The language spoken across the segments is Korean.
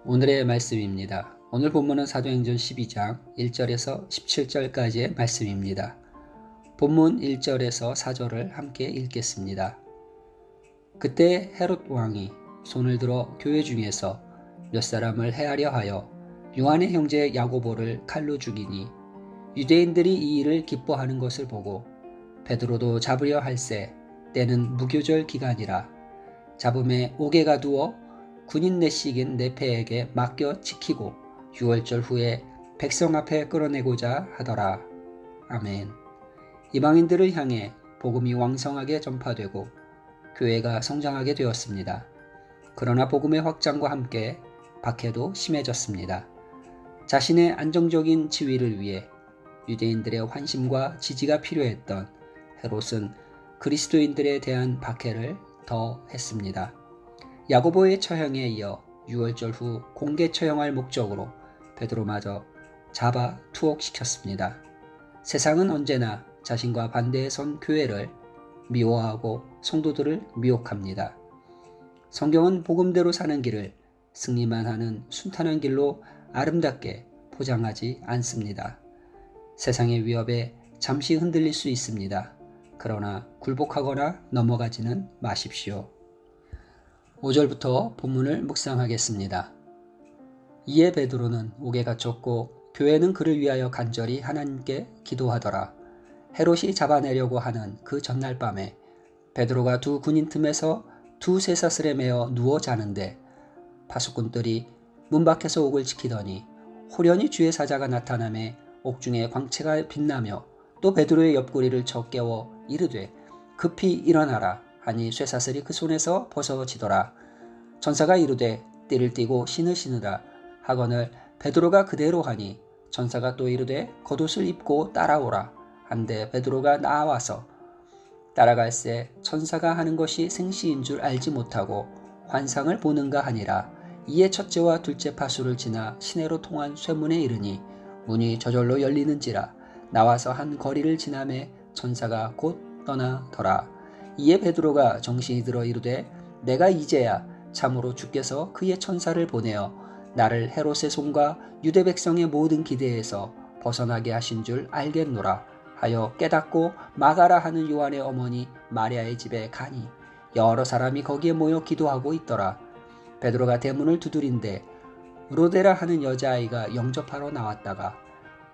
오늘의 말씀입니다. 오늘 본문은 사도행전 12장 1절에서 17절까지의 말씀입니다. 본문 1절에서 4절을 함께 읽겠습니다. 그때 헤롯 왕이 손을 들어 교회 중에서 몇 사람을 해하려 하여 요한의 형제 야고보를 칼로 죽이니 유대인들이 이 일을 기뻐하는 것을 보고 베드로도 잡으려 할세 때는 무교절 기간이라 잡음에 옥에 두어 군인 내식인 네페에게 맡겨 지키고 6월절 후에 백성 앞에 끌어내고자 하더라. 아멘. 이방인들을 향해 복음이 왕성하게 전파되고 교회가 성장하게 되었습니다. 그러나 복음의 확장과 함께 박해도 심해졌습니다. 자신의 안정적인 지위를 위해 유대인들의 환심과 지지가 필요했던 헤롯은 그리스도인들에 대한 박해를 더했습니다. 야고보의 처형에 이어 6월절 후 공개 처형할 목적으로 베드로마저 잡아 투옥시켰습니다. 세상은 언제나 자신과 반대에 선 교회를 미워하고 성도들을 미혹합니다. 성경은 복음대로 사는 길을 승리만 하는 순탄한 길로 아름답게 포장하지 않습니다. 세상의 위협에 잠시 흔들릴 수 있습니다. 그러나 굴복하거나 넘어가지는 마십시오. 5절부터 본문을 묵상하겠습니다. 이에 베드로는 옥에 갇혔고 교회는 그를 위하여 간절히 하나님께 기도하더라. 헤롯이 잡아내려고 하는 그 전날 밤에 베드로가 두 군인 틈에서 두 쇠사슬에 매어 누워 자는데 파수꾼들이 문 밖에서 옥을 지키더니 호련히 주의 사자가 나타나매 옥중에 광채가 빛나며 또 베드로의 옆구리를 쳐 깨워 이르되 급히 일어나라 하니 쇠사슬이 그 손에서 벗어지더라. 전사가 이르되 띠를 띠고 신을 신으라 하거늘 베드로가 그대로 하니 전사가 또 이르되 겉옷을 입고 따라오라 한데 베드로가 나와서 따라갈새 천사가 하는 것이 생시인 줄 알지 못하고 환상을 보는가 하니라. 이에 첫째와 둘째 파수를 지나 시내로 통한 쇠문에 이르니 문이 저절로 열리는지라. 나와서 한 거리를 지나매 천사가 곧 떠나더라. 이에 베드로가 정신이 들어 이르되 내가 이제야 참으로 주께서 그의 천사를 보내어 나를 헤롯의 손과 유대 백성의 모든 기대에서 벗어나게 하신 줄 알겠노라 하여 깨닫고 마가라 하는 요한의 어머니 마리아의 집에 가니 여러 사람이 거기에 모여 기도하고 있더라. 베드로가 대문을 두드린데 로데라 하는 여자아이가 영접하러 나왔다가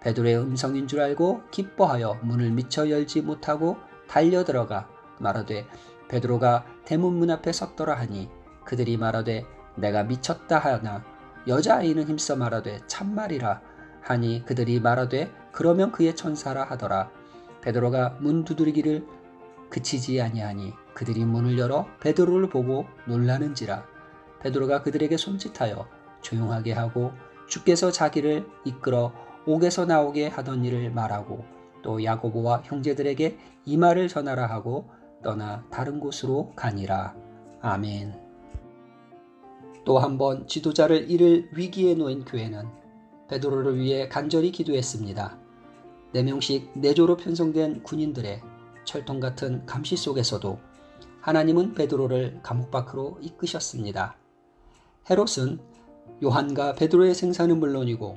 베드로의 음성인 줄 알고 기뻐하여 문을 미처 열지 못하고 달려들어가 말하되 베드로가 대문 문 앞에 섰더라 하니 그들이 말하되 내가 미쳤다 하나 여자아이는 힘써 말하되 참말이라 하니 그들이 말하되 그러면 그의 천사라 하더라. 베드로가 문 두드리기를 그치지 아니하니 그들이 문을 열어 베드로를 보고 놀라는지라. 베드로가 그들에게 손짓하여 조용하게 하고 주께서 자기를 이끌어 옥에서 나오게 하던 일을 말하고 또 야고보와 형제들에게 이 말을 전하라 하고 떠나 다른 곳으로 가니라. 아멘. 또 한 번 지도자를 잃을 위기에 놓인 교회는 베드로를 위해 간절히 기도했습니다. 4명씩 내조로 편성된 군인들의 철통 같은 감시 속에서도 하나님은 베드로를 감옥 밖으로 이끄셨습니다. 헤롯은 요한과 베드로의 생사는 물론이고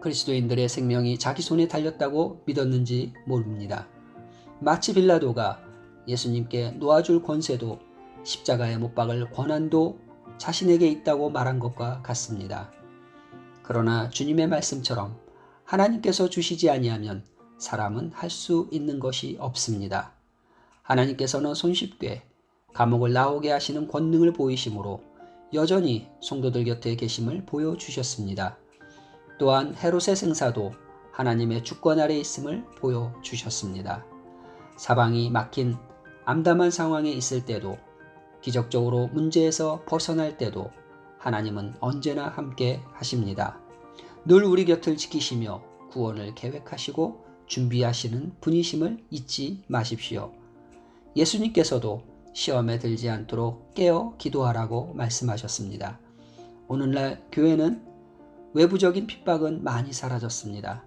그리스도인들의 생명이 자기 손에 달렸다고 믿었는지 모릅니다. 마치 빌라도가 예수님께 놓아줄 권세도 십자가에 못 박을 권한도 자신에게 있다고 말한 것과 같습니다. 그러나 주님의 말씀처럼 하나님께서 주시지 아니하면 사람은 할 수 있는 것이 없습니다. 하나님께서는 손쉽게 감옥을 나오게 하시는 권능을 보이심으로 여전히 성도들 곁에 계심을 보여주셨습니다. 또한 헤롯의 생사도 하나님의 주권 아래 있음을 보여주셨습니다. 사방이 막힌 암담한 상황에 있을 때도 기적적으로 문제에서 벗어날 때도 하나님은 언제나 함께 하십니다. 늘 우리 곁을 지키시며 구원을 계획하시고 준비하시는 분이심을 잊지 마십시오. 예수님께서도 시험에 들지 않도록 깨어 기도하라고 말씀하셨습니다. 오늘날 교회는 외부적인 핍박은 많이 사라졌습니다.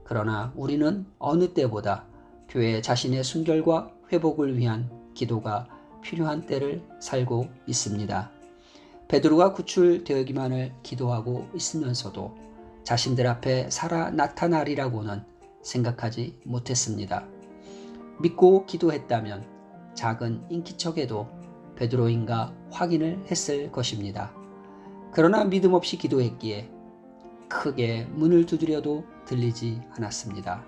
그러나 우리는 어느 때보다 교회 자신의 순결과 회복을 위한 기도가 필요한 때를 살고 있습니다. 베드로가 구출되기만을 기도하고 있으면서도 자신들 앞에 살아 나타나리라고는 생각하지 못했습니다. 믿고 기도했다면 작은 인기척에도 베드로인가 확인을 했을 것입니다. 그러나 믿음 없이 기도했기에 크게 문을 두드려도 들리지 않았습니다.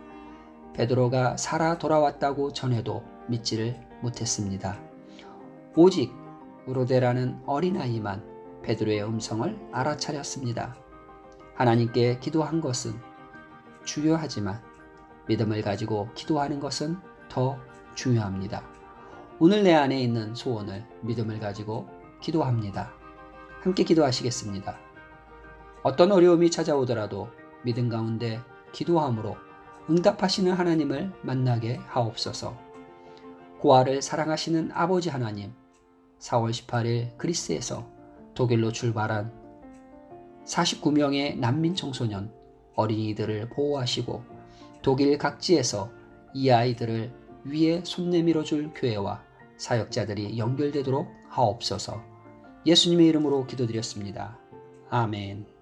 베드로가 살아 돌아왔다고 전해도 믿지를 못했습니다. 오직 우로데라는 어린아이만 베드로의 음성을 알아차렸습니다. 하나님께 기도한 것은 중요하지만 믿음을 가지고 기도하는 것은 더 중요합니다. 오늘 내 안에 있는 소원을 믿음을 가지고 기도합니다. 함께 기도하시겠습니다. 어떤 어려움이 찾아오더라도 믿음 가운데 기도함으로 응답하시는 하나님을 만나게 하옵소서. 고아를 사랑하시는 아버지 하나님, 4월 18일 그리스에서 독일로 출발한 49명의 난민 청소년, 어린이들을 보호하시고 독일 각지에서 이 아이들을 위에 손 내밀어 줄 교회와 사역자들이 연결되도록 하옵소서. 예수님의 이름으로 기도드렸습니다. 아멘.